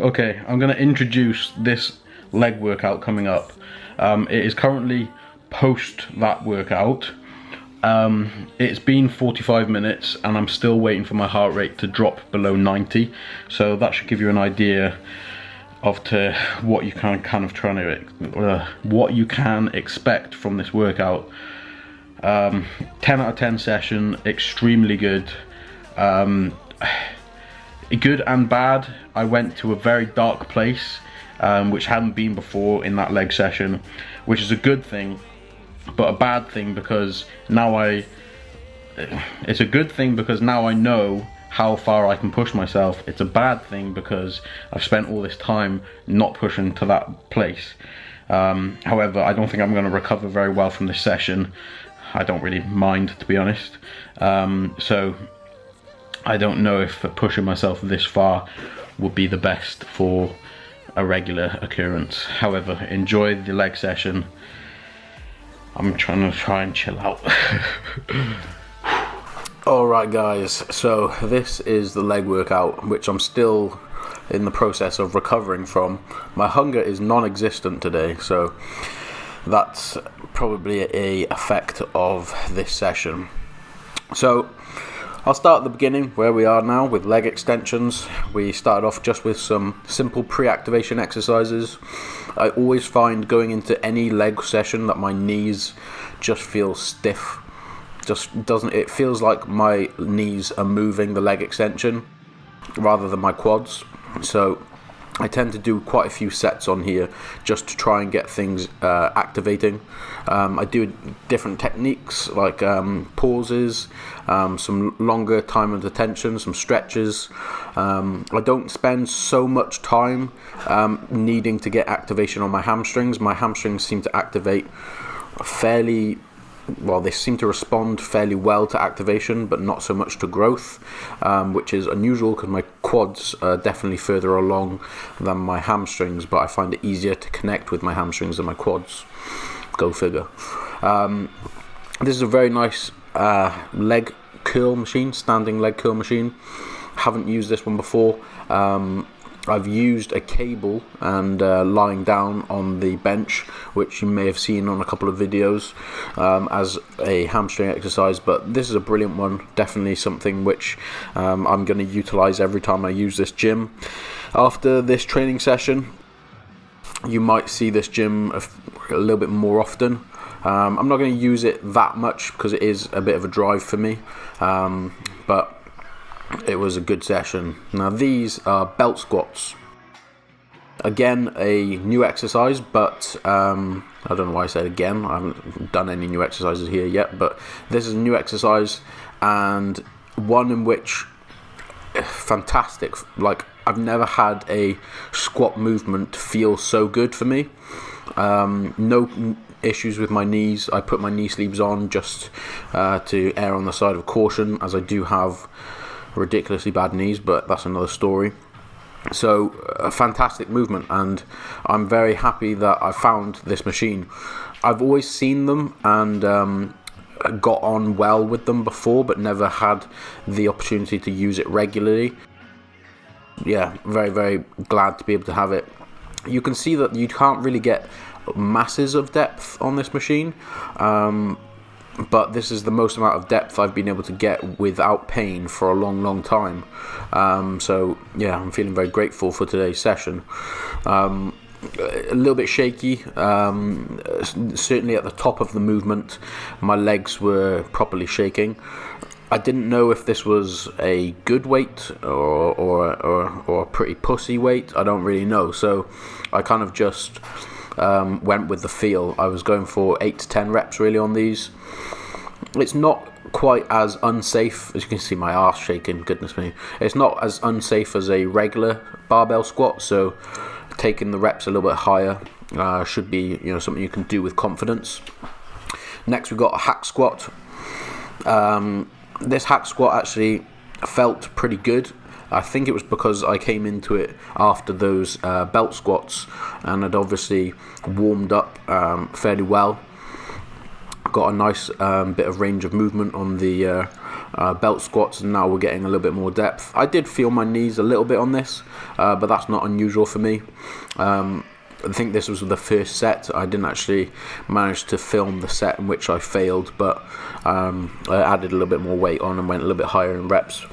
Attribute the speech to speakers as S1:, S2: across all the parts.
S1: Okay, I'm going to introduce this leg workout coming up. It is currently post that workout. It's been 45 minutes and I'm still waiting for my heart rate to drop below 90, so that should give you an idea of what you can what you can expect from this workout. 10 out of 10 session, extremely good. Good and bad. I went to a very dark place, which hadn't been before in that leg session, which is a good thing, but a bad thing because it's a good thing because now I know how far I can push myself. It's a bad thing because I've spent all this time not pushing to that place. However, I don't think I'm going to recover very well from this session. I don't really mind, to be honest. So I don't know if pushing myself this far would be the best for a regular occurrence. However, enjoy the leg session. I'm trying and chill out. Alright guys, so this is the leg workout, which I'm still in the process of recovering from. My hunger is non-existent today, so that's probably a effect of this session. So I'll start at the beginning where we are now with leg extensions. We started off just with some simple pre-activation exercises. I always find going into any leg session that my knees just feel stiff. It feels like my knees are moving the leg extension rather than my quads. So I tend to do quite a few sets on here just to try and get things activating. I do different techniques like pauses, some longer time and attention, some stretches. I don't spend so much time needing to get activation on my hamstrings. My hamstrings seem to activate they seem to respond fairly well to activation, but not so much to growth, which is unusual because my quads are definitely further along than my hamstrings, but I find it easier to connect with my hamstrings than my quads. Go figure. This is a very nice leg curl machine, standing leg curl machine. Haven't used this one before. I've used a cable and lying down on the bench, which you may have seen on a couple of videos as a hamstring exercise, but this is a brilliant one. Definitely something which I'm going to utilize every time I use this gym. After this training session, you might see this gym a little bit more often. I'm not going to use it that much because it is a bit of a drive for me, but it was a good session. Now these are belt squats. Again, a new exercise, but I don't know why I said again. I haven't done any new exercises here yet, but this is a new exercise and one in which fantastic. Like, I've never had a squat movement feel so good for me. No issues with my knees. I put my knee sleeves on just to err on the side of caution, as I do have ridiculously bad knees, but that's another story. So a fantastic movement, and I'm very happy that I found this machine. I've always seen them and got on well with them before, but never had the opportunity to use it regularly. Yeah, very, very glad to be able to have it. You can see that you can't really get masses of depth on this machine, but this is the most amount of depth I've been able to get without pain for a long, long time. So yeah, I'm feeling very grateful for today's session. A little bit shaky, certainly at the top of the movement my legs were properly shaking. I didn't know if this was a good weight or a pretty pussy weight. I don't really know, so I kind of just went with the feel. I was going for 8 to 10 reps really on these. It's not quite as unsafe, as you can see my arse shaking, goodness me. It's not as unsafe as a regular barbell squat, so taking the reps a little bit higher should be, something you can do with confidence. Next we've got a hack squat. This hack squat actually felt pretty good. I think it was because I came into it after those belt squats and had obviously warmed up fairly well. got a nice bit of range of movement on the belt squats, and now we're getting a little bit more depth. I did feel my knees a little bit on this, but that's not unusual for me. I think this was the first set. I didn't actually manage to film the set in which I failed, but I added a little bit more weight on and went a little bit higher in reps.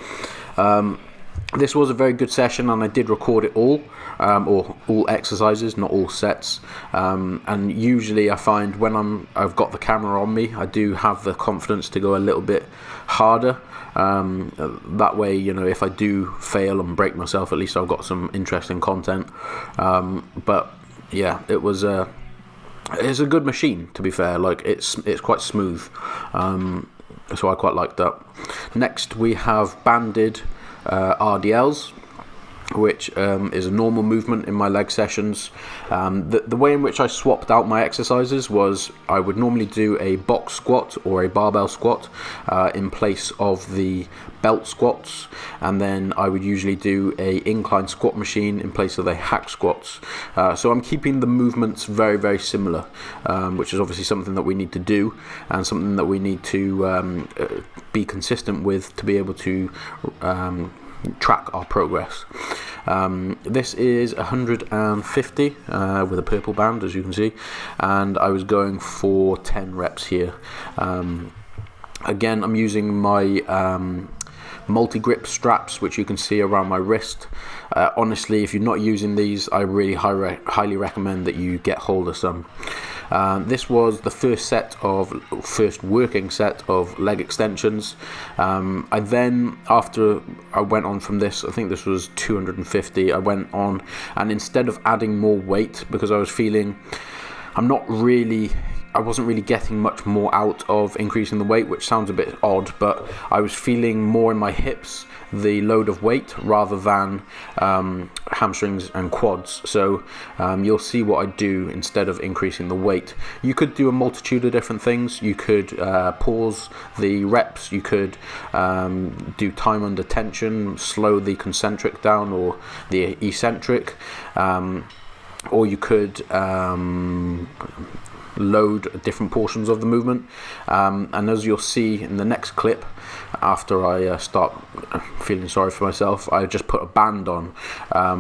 S1: This was a very good session, and I did record it all, or all exercises, not all sets. And usually I find when I've got the camera on me, I do have the confidence to go a little bit harder. That way, you know, if I do fail and break myself, at least I've got some interesting content. But yeah, it's a good machine, to be fair. Like, it's quite smooth, so I quite like that. Next we have banded RDLs, which is a normal movement in my leg sessions. The way in which I swapped out my exercises was I would normally do a box squat or a barbell squat in place of the belt squats, and then I would usually do a incline squat machine in place of the hack squats. So I'm keeping the movements very, very similar, which is obviously something that we need to do, and something that we need to be consistent with to be able to track our progress. This is 150 with a purple band, as you can see, and I was going for 10 reps here. Again, I'm using my multi-grip straps, which you can see around my wrist. Honestly, if you're not using these, I really highly recommend that you get hold of some. This was the first working set of leg extensions. I then, after I went on from this, I think this was 250, I went on, and instead of adding more weight, because I was feeling I wasn't really getting much more out of increasing the weight, which sounds a bit odd, but I was feeling more in my hips the load of weight rather than hamstrings and quads. So you'll see what I do instead of increasing the weight. You could do a multitude of different things. You could pause the reps, you could do time under tension, slow the concentric down or the eccentric, or you could load different portions of the movement, and as you'll see in the next clip, after I start feeling sorry for myself, I just put a band on,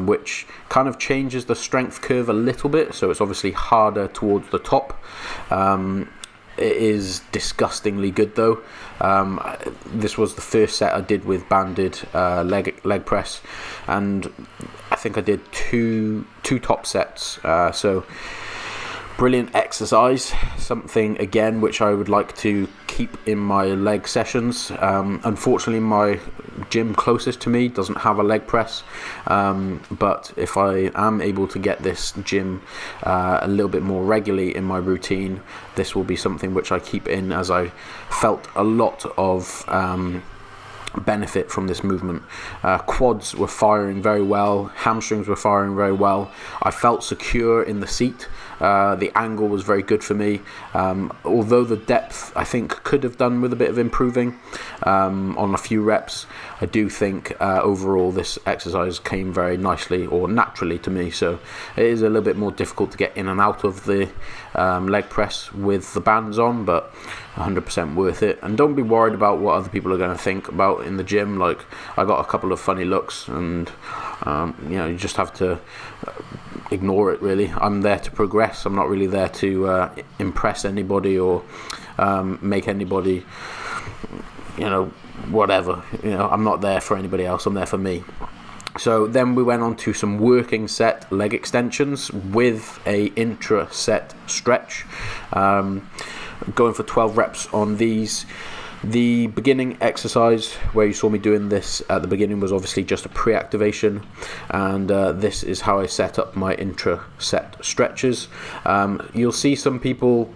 S1: which kind of changes the strength curve a little bit, so it's obviously harder towards the top. It is disgustingly good though. This was the first set I did with banded leg press, and I think I did two top sets, so brilliant exercise, something again which I would like to keep in my leg sessions. Unfortunately, my gym closest to me doesn't have a leg press, but if I am able to get this gym a little bit more regularly in my routine, this will be something which I keep in, as I felt a lot of benefit from this movement. Quads were firing very well, hamstrings were firing very well. I felt secure in the seat. The angle was very good for me, although the depth I think could have done with a bit of improving on a few reps. I do think overall this exercise came very nicely or naturally to me, so it is a little bit more difficult to get in and out of the leg press with the bands on, but 100% worth it. And don't be worried about what other people are going to think about in the gym. Like, I got a couple of funny looks, and you just have to ignore it, really. I'm there to progress. I'm not really there to impress anybody or make anybody, whatever. I'm not there for anybody else. I'm there for me. So then we went on to some working set leg extensions with a intra-set stretch, going for 12 reps on these. The beginning exercise where you saw me doing this at the beginning was obviously just a pre-activation, and this is how I set up my intra-set stretches. You'll see some people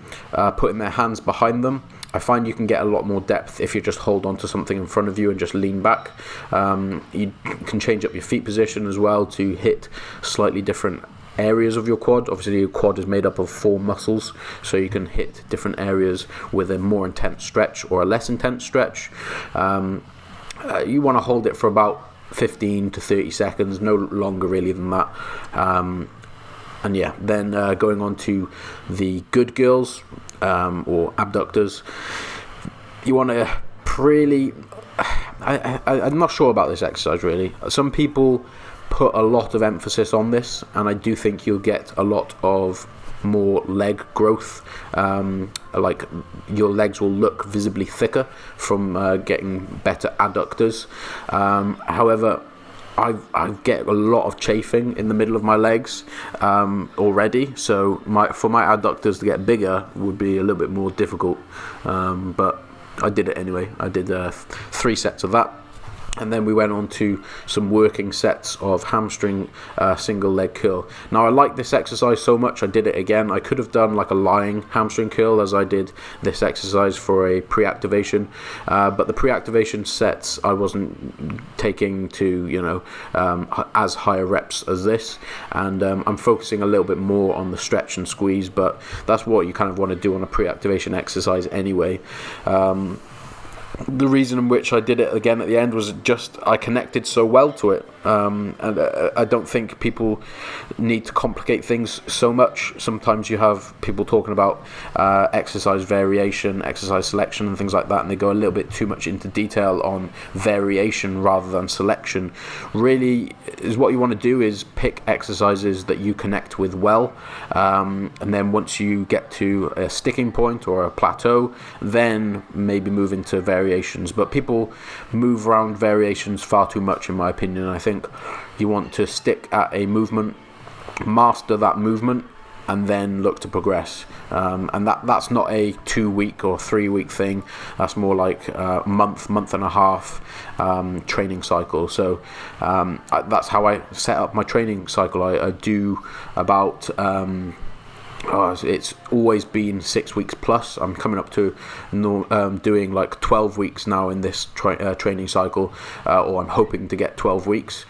S1: putting their hands behind them. I find you can get a lot more depth if you just hold on to something in front of you and just lean back. You can change up your feet position as well to hit slightly different areas of your quad. Obviously your quad is made up of 4 muscles, so you can hit different areas with a more intense stretch or a less intense stretch. You want to hold it for about 15 to 30 seconds, no longer really than that. And yeah, then going on to the good girls, or abductors. You want to really... I'm not sure about this exercise really. Some people put a lot of emphasis on this, and I do think you'll get a lot of more leg growth. Like your legs will look visibly thicker from getting better adductors. However, I get a lot of chafing in the middle of my legs already, so for my adductors to get bigger would be a little bit more difficult, but I did it anyway. I did 3 sets of that, and then we went on to some working sets of hamstring single leg curl. Now I like this exercise so much I did it again. I could have done like a lying hamstring curl as I did this exercise for a pre-activation, but the pre-activation sets I wasn't taking to, you know, as higher reps as this, and I'm focusing a little bit more on the stretch and squeeze, but that's what you kind of want to do on a pre-activation exercise anyway. The reason in which I did it again at the end was just I connected so well to it, and I don't think people need to complicate things so much. Sometimes you have people talking about exercise variation, exercise selection and things like that, and they go a little bit too much into detail on variation rather than selection. Really, is what you want to do is pick exercises that you connect with well, and then once you get to a sticking point or a plateau, then maybe move into variations. But people move around variations far too much, in my opinion. I think you want to stick at a movement, master that movement, and then look to progress. And that's not a 2-week or 3-week thing. That's more like a month and a half training cycle. So that's how I set up my training cycle. I do about it's always been 6 weeks plus. I'm coming up to doing like 12 weeks now in this training cycle, or I'm hoping to get 12 weeks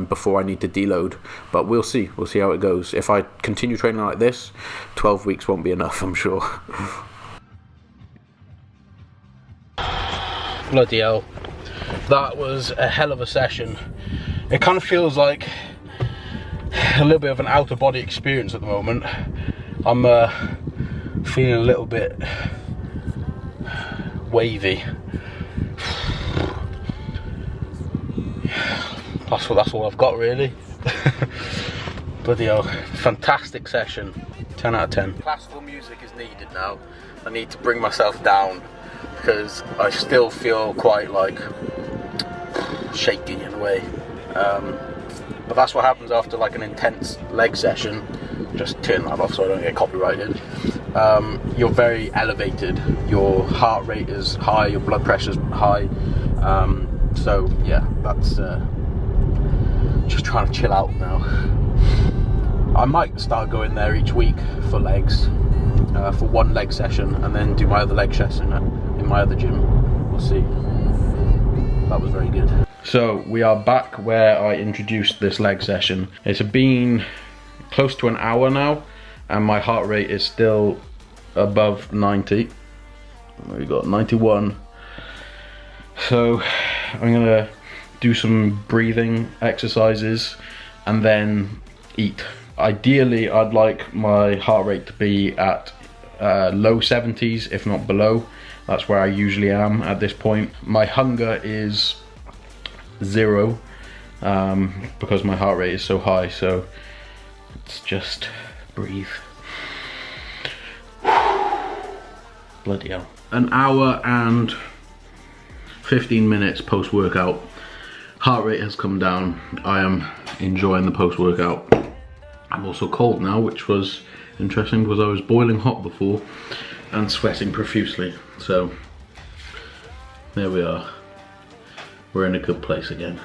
S1: before I need to deload. But we'll see how it goes. If I continue training like this, 12 weeks won't be enough, I'm sure. Bloody hell, that was a hell of a session. It kind of feels like a little bit of an out of body experience at the moment. I'm feeling a little bit wavy. That's all I've got really. Bloody hell, fantastic session. 10 out of 10. Classical music is needed now. I need to bring myself down because I still feel quite like shaky in a way. But that's what happens after like an intense leg session. Just turn that off so I don't get copyrighted. You're very elevated. Your heart rate is high. Your blood pressure's high. So yeah, that's just trying to chill out now. I might start going there each week for legs, for one leg session, and then do my other leg session in my other gym. We'll see. That was very good. So we are back where I introduced this leg session. It's been close to an hour now, and my heart rate is still above 90. We got 91. So I'm gonna do some breathing exercises and then eat. Ideally, I'd like my heart rate to be at low 70s, if not below. That's where I usually am at this point. My hunger is 0 because my heart rate is so high, so let's just breathe. Bloody hell. An hour and 15 minutes post-workout. Heart rate has come down. I am enjoying the post-workout. I'm also cold now, which was interesting because I was boiling hot before and sweating profusely. So there we are. We're in a good place again.